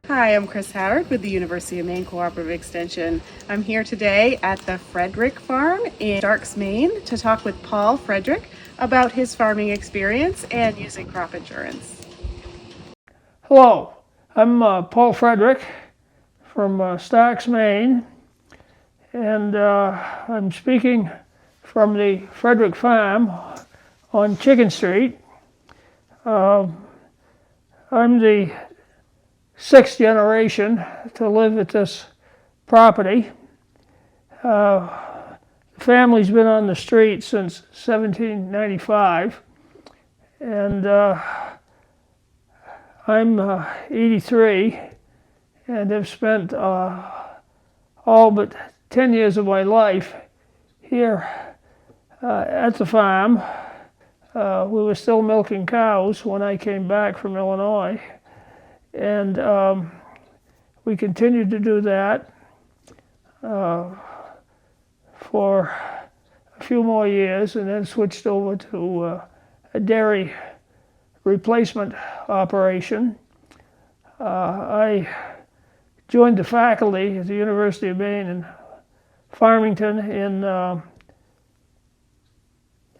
Hi, I'm Chris Howard with the University of Maine Cooperative Extension. I'm here today at the Frederic Farm in Starks, Maine to talk with Paul Frederic about his farming experience and using crop insurance. Hello, I'm Paul Frederic from Starks, Maine, and I'm speaking from the Frederic Farm on Chicken Street. I'm the sixth generation to live at this property. The family's been on the street since 1795, and I'm 83 and have spent all but 10 years of my life here at the farm. We were still milking cows when I came back from Illinois, and we continued to do that for a few more years, and then switched over to a dairy replacement operation. I joined the faculty at the University of Maine in Farmington in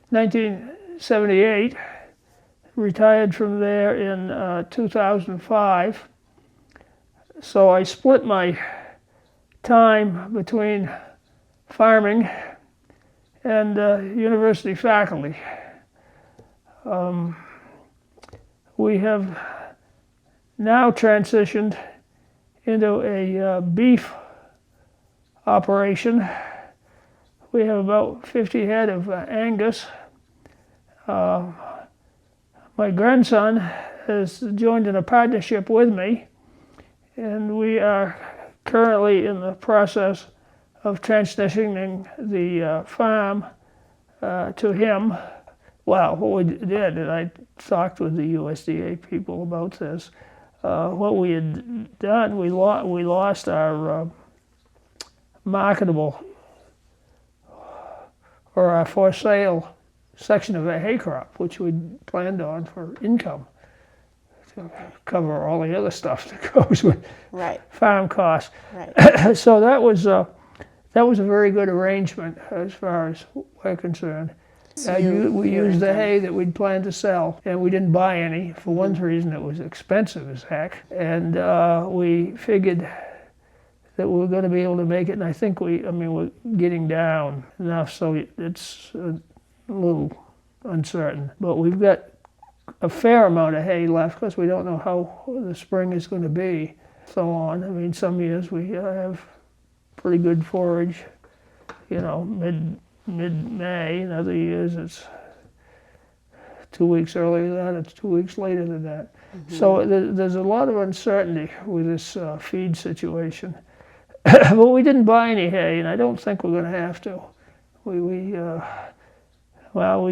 1978, retired from there in 2005. So I split my time between farming and university faculty. We have now transitioned into a beef operation. We have about 50 head of Angus. My grandson has joined in a partnership with me, and we are currently in the process of transitioning the farm to him. Well, what we did, and I talked with the USDA people about this, what we had done, we lost our marketable or our for sale section of a hay crop, which we planned on for income to cover all the other stuff that goes with farm costs. Right. So that was a very good arrangement as far as we're concerned. We used the hay that we'd planned to sell, and we didn't buy any. For one reason, it was expensive as heck, and we figured that we were going to be able to make it, and I think we're getting down enough, so it's a little uncertain. But we've got a fair amount of hay left because we don't know how the spring is going to be, so on. I mean, some years we have pretty good forage, mid-May, and other years it's 2 weeks earlier than that, it's 2 weeks later than that. So there's a lot of uncertainty with this feed situation. But we didn't buy any hay, and I don't think we're going to have to. We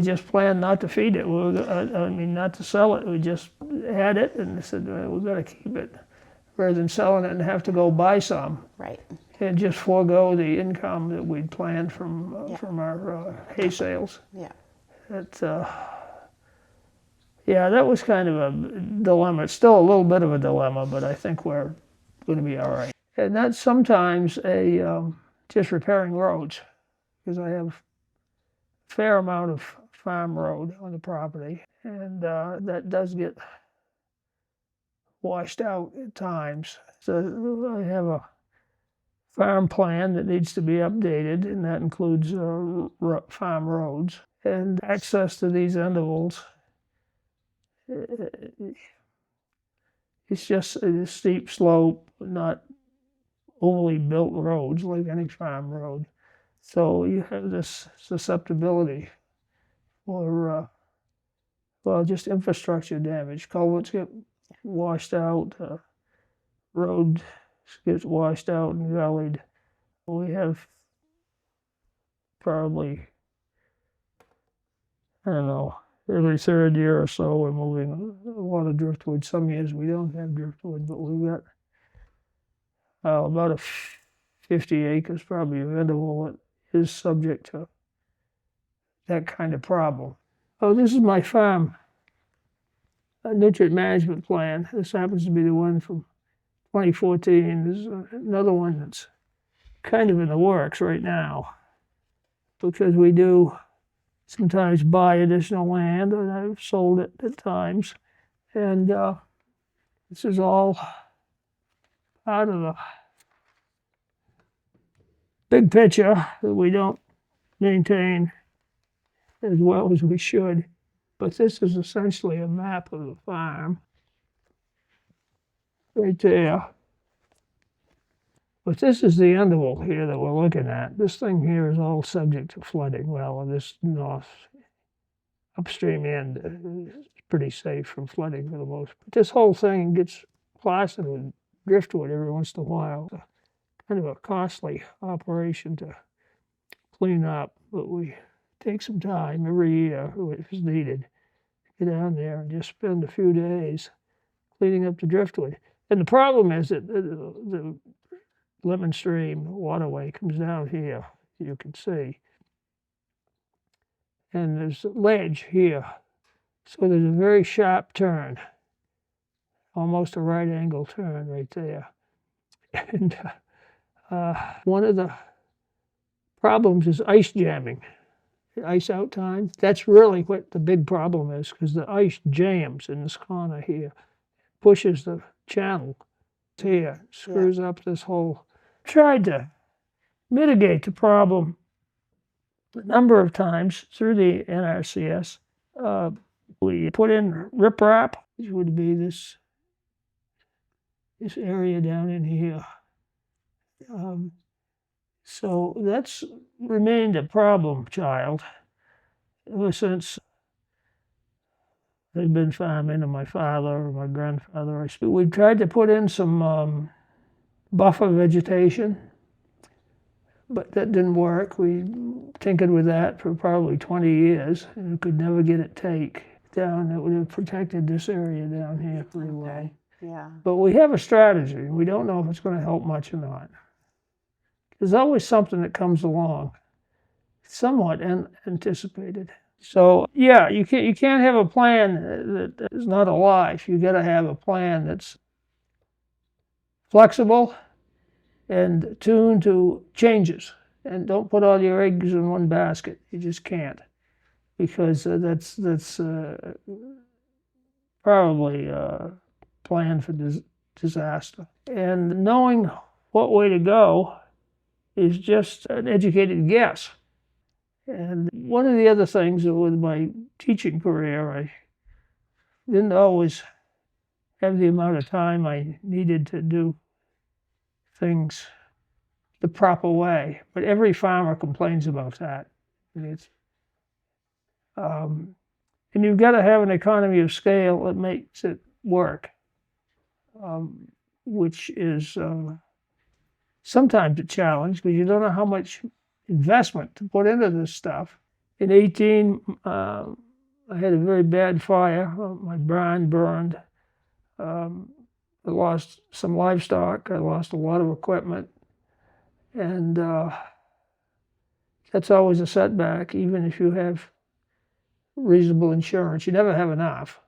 just planned not to feed it. Not to sell it. We just had it, and said, we've got to keep it, rather than selling it and have to go buy some. Right. And just forego the income that we'd planned from our hay sales. Yeah. That was kind of a dilemma. It's still a little bit of a dilemma, but I think we're going to be all right. And that's sometimes just repairing roads, because I have a fair amount of farm road on the property, and that does get washed out at times. So I have a farm plan that needs to be updated, and that includes farm roads. And access to these intervals, it's just a steep slope, not overly built roads like any farm road. So you have this susceptibility for, just infrastructure damage. Culverts get washed out, road gets washed out and gullied. We have probably, every third year or so we're moving a lot of driftwood. Some years we don't have driftwood, but we've got about 50 acres probably of interval that is subject to that kind of problem. Oh, this is my farm nutrient management plan. This happens to be the one from 2014. There's another one that's kind of in the works right now, because we do sometimes buy additional land, and I've sold it at times. And this is all part of the big picture that we don't maintain as well as we should. But this is essentially a map of the farm right there. But this is the interval here that we're looking at. This thing here is all subject to flooding. Well, this north upstream end is pretty safe from flooding for the most part. But this whole thing gets plastered with driftwood every once in a while. It's kind of a costly operation to clean up, but we take some time every year if it's needed. Get down there and just spend a few days cleaning up the driftwood. And the problem is that the Lemon Stream waterway comes down here, you can see. And there's a ledge here. So there's a very sharp turn, almost a right angle turn right there. And one of the problems is ice jamming. Ice out time, that's really what the big problem is, because the ice jams in this corner here, pushes the channel here, screws up this whole. Tried to mitigate the problem a number of times through the NRCS. We put in riprap, which would be this area down in here. So that's remained a problem child ever since I've been farming, and my father or my grandfather. We tried to put in some buffer vegetation, but that didn't work. We tinkered with that for probably 20 years and could never get it take down. It would have protected this area down here pretty well. Yeah. But we have a strategy. We don't know if it's going to help much or not. There's always something that comes along, somewhat anticipated. So yeah, you can't have a plan that is not a life. You got to have a plan that's flexible and tuned to changes. And don't put all your eggs in one basket. You just can't, because that's probably a plan for disaster. And knowing what way to go is just an educated guess. And one of the other things with my teaching career, I didn't always have the amount of time I needed to do things the proper way. But every farmer complains about that. And you've got to have an economy of scale that makes it work, which is sometimes a challenge, because you don't know how much investment to put into this stuff. In 18, I had a very bad fire. My barn burned. I lost some livestock. I lost a lot of equipment. And that's always a setback, even if you have reasonable insurance. You never have enough.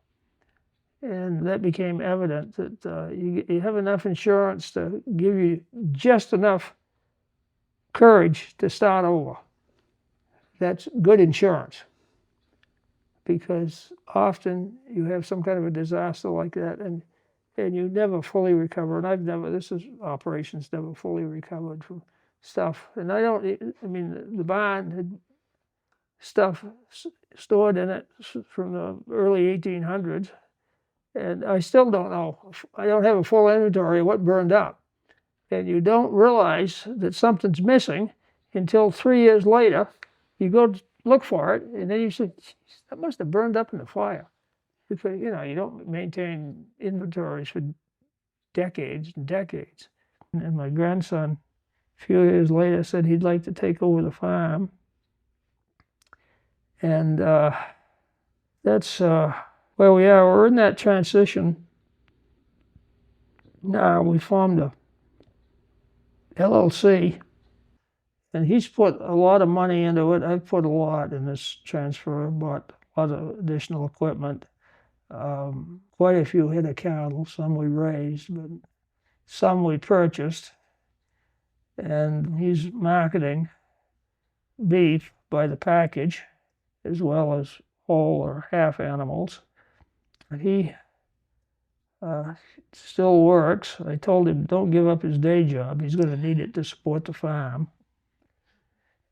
And that became evident that you have enough insurance to give you just enough courage to start over. That's good insurance, because often you have some kind of a disaster like that, and you never fully recover. And this operation's never fully recovered from stuff. And the barn had stuff stored in it from the early 1800s. And I still don't know. I don't have a full inventory of what burned up. And you don't realize that something's missing until 3 years later. You go to look for it, and then you say, that must have burned up in the fire. Because, you don't maintain inventories for decades and decades. And my grandson, a few years later, said he'd like to take over the farm. And that's where we are. We're in that transition. Now we formed a LLC, and he's put a lot of money into it. I've put a lot in this transfer, bought a lot of additional equipment, quite a few head of cattle, some we raised, but Some we purchased, and he's marketing beef by the package as well as whole or half animals. He still works. I told him don't give up his day job. He's going to need it to support the farm.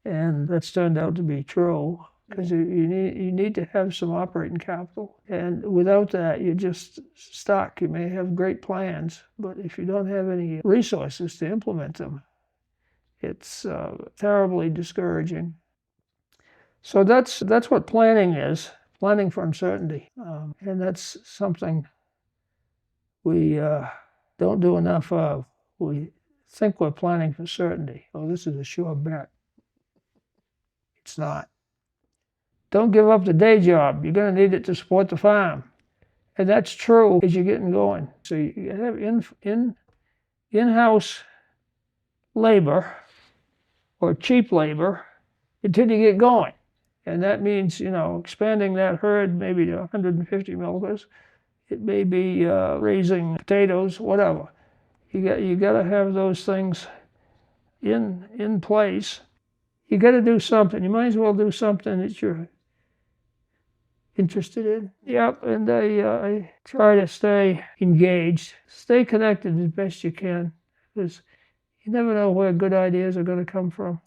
And that's turned out to be true, because you need to have some operating capital. And without that, you're just stuck. You may have great plans, but if you don't have any resources to implement them, it's terribly discouraging. So that's what planning is, planning for uncertainty. And that's something we don't do enough of. We think we're planning for certainty. Oh, this is a sure bet. It's not. Don't give up the day job. You're going to need it to support the farm. And that's true as you're getting going. So you have in-house labor or cheap labor until you get going. And that means, expanding that herd maybe to 150 milkers. It may be raising potatoes, whatever. You got to have those things in place. You got to do something. You might as well do something that you're interested in. Yep, and I try to stay engaged, stay connected as best you can, because you never know where good ideas are going to come from.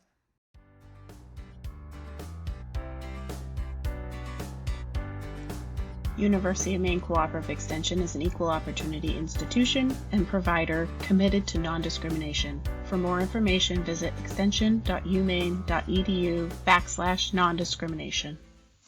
University of Maine Cooperative Extension is an equal opportunity institution and provider committed to non-discrimination. For more information, visit extension.umaine.edu/non-discrimination.